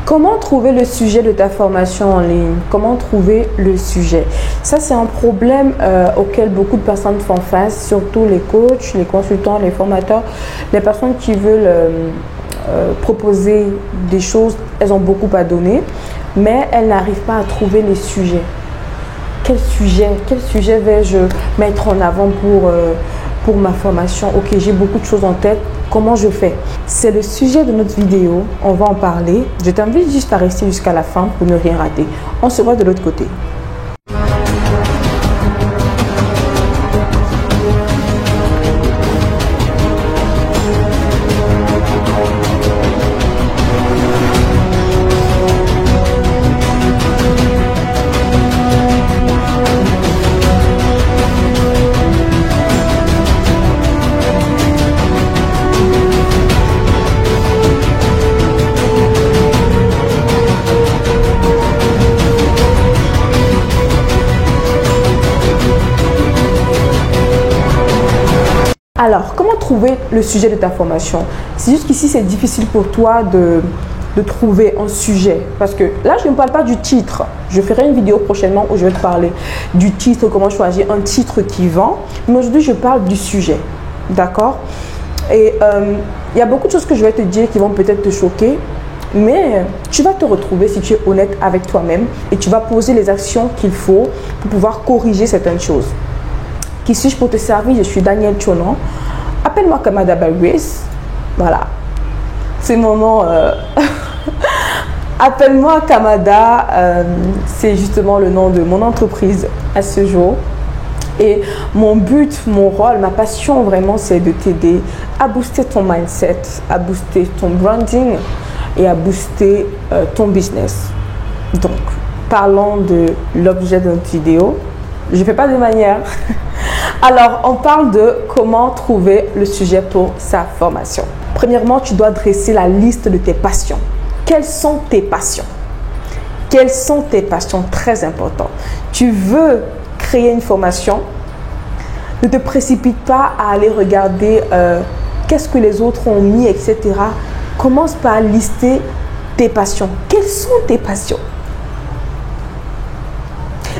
Comment trouver le sujet de ta formation en ligne? Comment trouver le sujet? Ça, c'est un problème auquel beaucoup de personnes font face, surtout les coachs, les consultants, les formateurs, les personnes qui veulent proposer des choses. Elles ont beaucoup à donner, mais elles n'arrivent pas à trouver les sujets. Quel sujet vais-je mettre en avant pour ma formation? Ok, j'ai beaucoup de choses en tête. Comment je fais? C'est le sujet de notre vidéo. On va en parler. Je t'invite juste à rester jusqu'à la fin pour ne rien rater. On se voit de l'autre côté. Alors, comment trouver le sujet de ta formation? C'est juste qu'ici, c'est difficile pour toi de trouver un sujet. Parce que là, je ne parle pas du titre. Je ferai une vidéo prochainement où je vais te parler du titre, comment choisir un titre qui vend. Mais aujourd'hui, je parle du sujet. D'accord? Et il y a beaucoup de choses que je vais te dire qui vont peut-être te choquer. Mais tu vas te retrouver si tu es honnête avec toi-même et tu vas poser les actions qu'il faut pour pouvoir corriger certaines choses. Qui suis-je pour te servir? Je suis Danielle Chonon. Appelle-moi Kamada Barris. Voilà. C'est mon nom. Appelle-moi Kamada. C'est justement le nom de mon entreprise à ce jour. Et mon but, mon rôle, ma passion vraiment, c'est de t'aider à booster ton mindset, à booster ton branding et à booster ton business. Donc, parlons de l'objet de notre vidéo. Je ne fais pas de manière. Alors, on parle de comment trouver le sujet pour sa formation. Premièrement, tu dois dresser la liste de tes passions. Quelles sont tes passions? Quelles sont tes passions? Très important. Tu veux créer une formation, ne te précipite pas à aller regarder qu'est-ce que les autres ont mis, etc. Commence par lister tes passions. Quelles sont tes passions?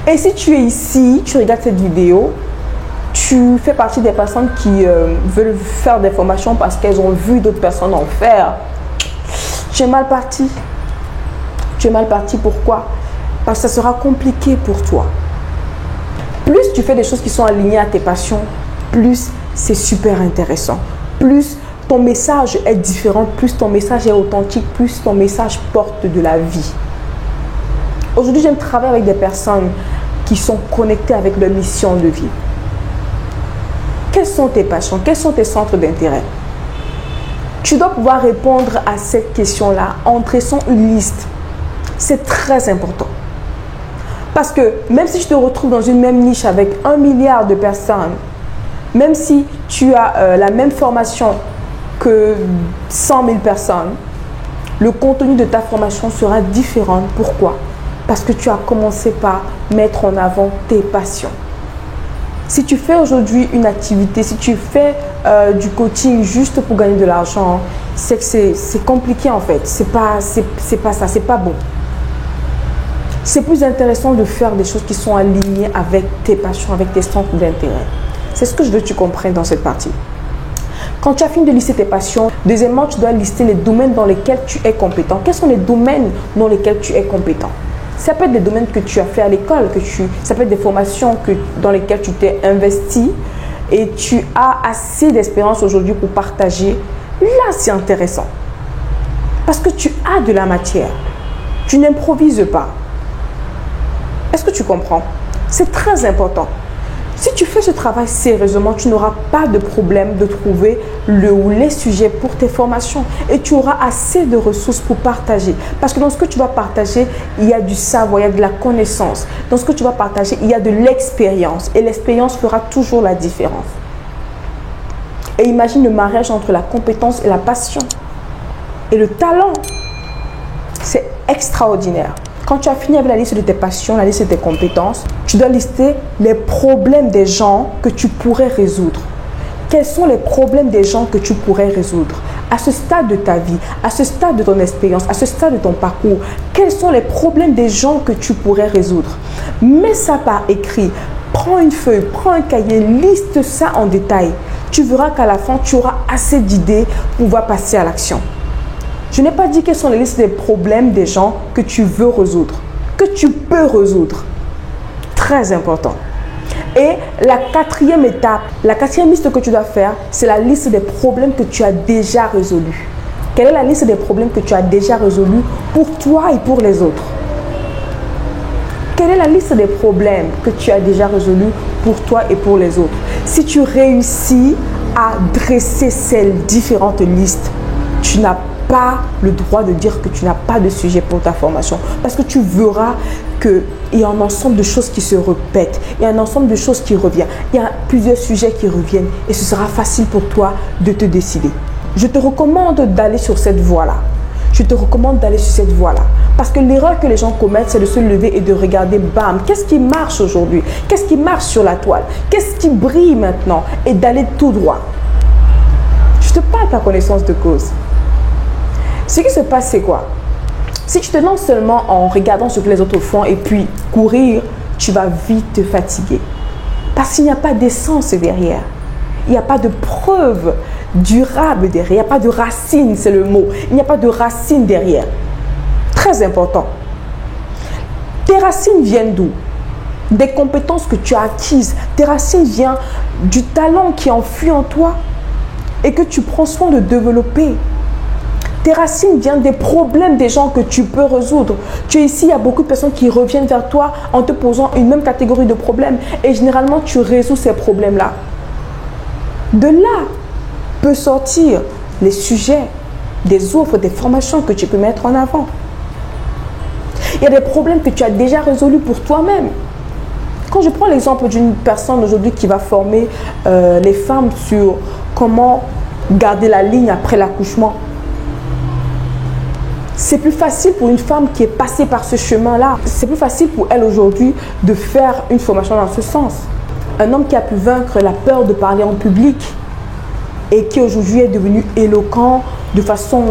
Et si tu es ici, tu regardes cette vidéo, tu fais partie des personnes qui veulent faire des formations parce qu'elles ont vu d'autres personnes en faire, tu es mal parti. Tu es mal parti, pourquoi? Parce que ça sera compliqué pour toi. Plus tu fais des choses qui sont alignées à tes passions, plus c'est super intéressant. Plus ton message est différent, plus ton message est authentique, plus ton message porte de la vie. Aujourd'hui, j'aime travailler avec des personnes qui sont connectées avec leur mission de vie. Quelles sont tes passions? Quels sont tes centres d'intérêt? Tu dois pouvoir répondre à cette question-là en dressant une liste. C'est très important. Parce que même si tu te retrouves dans une même niche avec 1 milliard de personnes, même si tu as la même formation que 100 000 personnes, le contenu de ta formation sera différent. Pourquoi? Parce que tu as commencé par mettre en avant tes passions. Si tu fais aujourd'hui une activité, si tu fais du coaching juste pour gagner de l'argent, c'est que c'est compliqué en fait. C'est pas ça, c'est pas bon. C'est plus intéressant de faire des choses qui sont alignées avec tes passions, avec tes centres d'intérêt. C'est ce que je veux que tu comprennes dans cette partie. Quand tu as fini de lister tes passions, deuxièmement, tu dois lister les domaines dans lesquels tu es compétent. Quels sont les domaines dans lesquels tu es compétent? Ça peut être des domaines que tu as fait à l'école, ça peut être des formations dans lesquelles tu t'es investi et tu as assez d'expérience aujourd'hui pour partager. Là, c'est intéressant. Parce que tu as de la matière. Tu n'improvises pas. Est-ce que tu comprends? C'est très important. Si tu fais ce travail sérieusement, tu n'auras pas de problème de trouver le ou les sujets pour tes formations et tu auras assez de ressources pour partager. Parce que dans ce que tu vas partager, il y a du savoir, il y a de la connaissance. Dans ce que tu vas partager, il y a de l'expérience et l'expérience fera toujours la différence. Et imagine le mariage entre la compétence et la passion et le talent. C'est extraordinaire. Quand tu as fini avec la liste de tes passions, la liste de tes compétences, tu dois lister les problèmes des gens que tu pourrais résoudre. Quels sont les problèmes des gens que tu pourrais résoudre? À ce stade de ta vie, à ce stade de ton expérience, à ce stade de ton parcours, quels sont les problèmes des gens que tu pourrais résoudre? Mets ça par écrit. Prends une feuille, prends un cahier, liste ça en détail. Tu verras qu'à la fin, tu auras assez d'idées pour pouvoir passer à l'action. Je n'ai pas dit quelles sont les listes des problèmes des gens que tu veux résoudre, que tu peux résoudre. Très important. Et la quatrième étape, la quatrième liste que tu dois faire, c'est la liste des problèmes que tu as déjà résolus. Quelle est la liste des problèmes que tu as déjà résolus pour toi et pour les autres? Quelle est la liste des problèmes que tu as déjà résolus pour toi et pour les autres? Si tu réussis à dresser ces différentes listes, tu n'as pas le droit de dire que tu n'as pas de sujet pour ta formation. Parce que tu verras qu'il y a un ensemble de choses qui se répètent. Il y a un ensemble de choses qui reviennent. Il y a plusieurs sujets qui reviennent. Et ce sera facile pour toi de te décider. Je te recommande d'aller sur cette voie-là. Je te recommande d'aller sur cette voie-là. Parce que l'erreur que les gens commettent, c'est de se lever et de regarder, bam, qu'est-ce qui marche aujourd'hui? Qu'est-ce qui marche sur la toile? Qu'est-ce qui brille maintenant? Et d'aller tout droit. Je te parle par connaissance de cause. Ce qui se passe, c'est quoi? Si tu te lances seulement en regardant ce que les autres font et puis courir, tu vas vite te fatiguer. Parce qu'il n'y a pas d'essence derrière. Il n'y a pas de preuve durable derrière. Il n'y a pas de racine, c'est le mot. Il n'y a pas de racine derrière. Très important. Tes racines viennent d'où? Des compétences que tu as acquises. Tes racines viennent du talent qui est enfui en toi et que tu prends soin de développer. Tes racines viennent des problèmes des gens que tu peux résoudre. Tu es ici, il y a beaucoup de personnes qui reviennent vers toi en te posant une même catégorie de problèmes. Et généralement, tu résous ces problèmes-là. De là peut sortir les sujets, des offres, des formations que tu peux mettre en avant. Il y a des problèmes que tu as déjà résolus pour toi-même. Quand je prends l'exemple d'une personne aujourd'hui qui va former les femmes sur comment garder la ligne après l'accouchement, c'est plus facile pour une femme qui est passée par ce chemin-là. C'est plus facile pour elle aujourd'hui de faire une formation dans ce sens. Un homme qui a pu vaincre la peur de parler en public et qui aujourd'hui est devenu éloquent de façon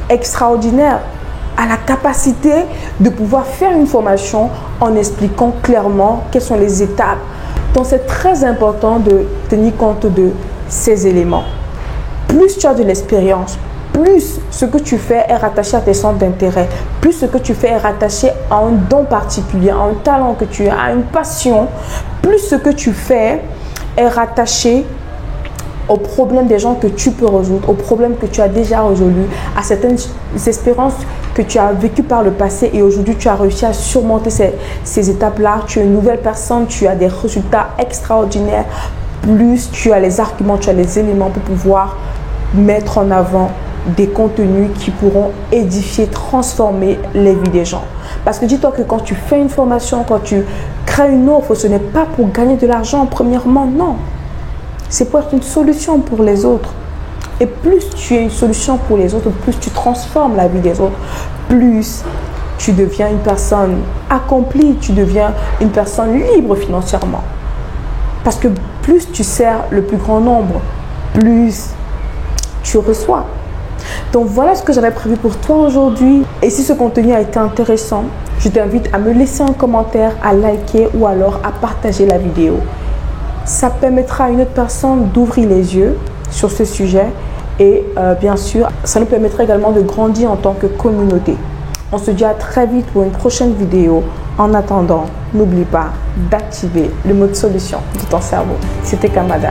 extraordinaire, a la capacité de pouvoir faire une formation en expliquant clairement quelles sont les étapes. Donc c'est très important de tenir compte de ces éléments. Plus tu as de l'expérience, plus ce que tu fais est rattaché à tes centres d'intérêt, plus ce que tu fais est rattaché à un don particulier, à un talent que tu as, à une passion, plus ce que tu fais est rattaché aux problèmes des gens que tu peux résoudre, aux problèmes que tu as déjà résolus, à certaines espérances que tu as vécues par le passé et aujourd'hui tu as réussi à surmonter ces étapes-là. Tu es une nouvelle personne, tu as des résultats extraordinaires, plus tu as les arguments, tu as les éléments pour pouvoir mettre en avant des contenus qui pourront édifier, transformer les vies des gens. Parce que dis-toi que quand tu fais une formation, quand tu crées une offre, ce n'est pas pour gagner de l'argent premièrement, non. C'est pour être une solution pour les autres. Et plus tu es une solution pour les autres, plus tu transformes la vie des autres, plus tu deviens une personne accomplie, tu deviens une personne libre financièrement. Parce que plus tu sers le plus grand nombre, plus tu reçois. Donc voilà ce que j'avais prévu pour toi aujourd'hui. Et si ce contenu a été intéressant, je t'invite à me laisser un commentaire, à liker ou alors à partager la vidéo. Ça permettra à une autre personne d'ouvrir les yeux sur ce sujet et bien sûr, ça nous permettra également de grandir en tant que communauté. On se dit à très vite pour une prochaine vidéo. En attendant, n'oublie pas d'activer le mode solution de ton cerveau. C'était Kamada.